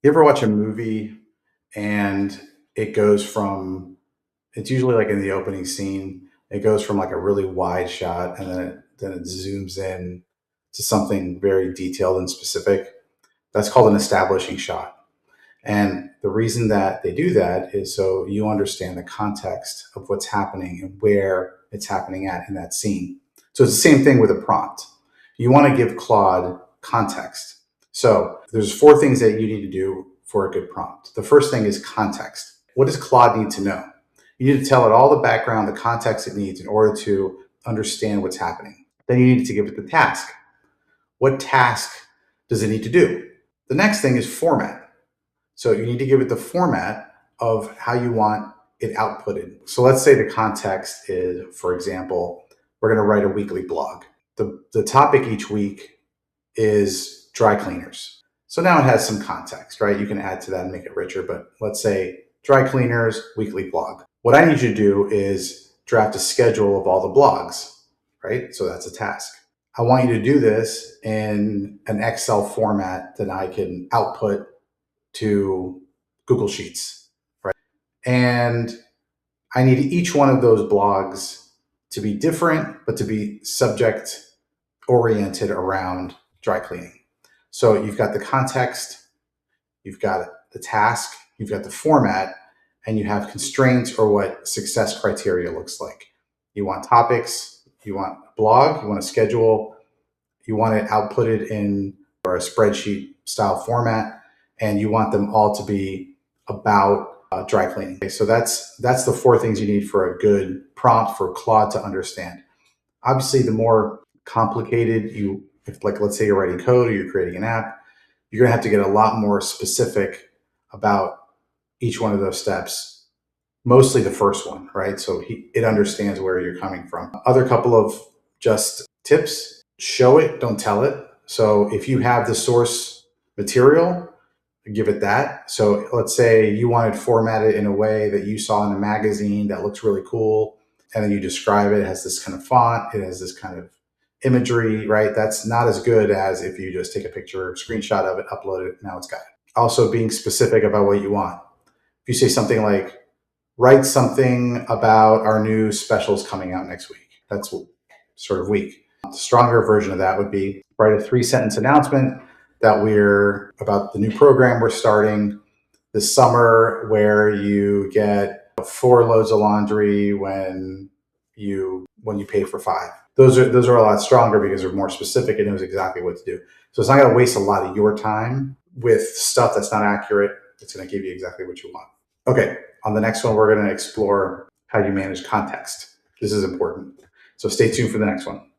You ever watch a movie and it goes from, it's usually like in the opening scene, it goes from like a really wide shot and then it zooms in to something very detailed and specific. That's called an establishing shot. And the reason that they do that is so you understand the context of what's happening and where it's happening at in that scene. So it's the same thing with a prompt. You want to give Claude context. So there's four things that you need to do for a good prompt. The first thing is context. What does Claude need to know? You need to tell it all the background, the context it needs in order to understand what's happening. Then you need to give it the task. What task does it need to do? The next thing is format. So you need to give it the format of how you want it outputted. So let's say the context is, for example, we're going to write a weekly blog. The topic each week is dry cleaners. So now it has some context, right? You can add to that and make it richer, but let's say dry cleaners, weekly blog. What I need you to do is draft a schedule of all the blogs, right? So that's a task. I want you to do this in an Excel format that I can output to Google Sheets, right? And I need each one of those blogs to be different, but to be subject oriented around dry cleaning. So you've got the context, you've got the task, you've got the format, and you have constraints or what success criteria looks like. You want topics, you want a blog, you want a schedule, you want it outputted in or a spreadsheet style format, and you want them all to be about dry cleaning. Okay, so that's the four things you need for a good prompt for Claude to understand. Obviously, the more complicated if like let's say you're writing code or you're creating an app, you're gonna have to get a lot more specific about each one of those steps. Mostly the first one, right? So it understands where you're coming from. Other couple of just tips: show it, don't tell it. So if you have the source material, give it that. So let's say you want it formatted in a way that you saw in a magazine that looks really cool, and then you describe it. It has this kind of font, it has this kind of imagery, right? That's not as good as if you just take a picture, screenshot of it, upload it, now it's got it. Also being specific about what you want. If you say something like, write something about our new specials coming out next week, that's sort of weak. The stronger version of that would be write a 3-sentence announcement that we're about the new program we're starting this summer where you get 4 loads of laundry when you pay for 5. Those are a lot stronger because they're more specific and knows exactly what to do. So it's not going to waste a lot of your time with stuff that's not accurate. It's going to give you exactly what you want. Okay, on the next one, we're going to explore how you manage context. This is important. So stay tuned for the next one.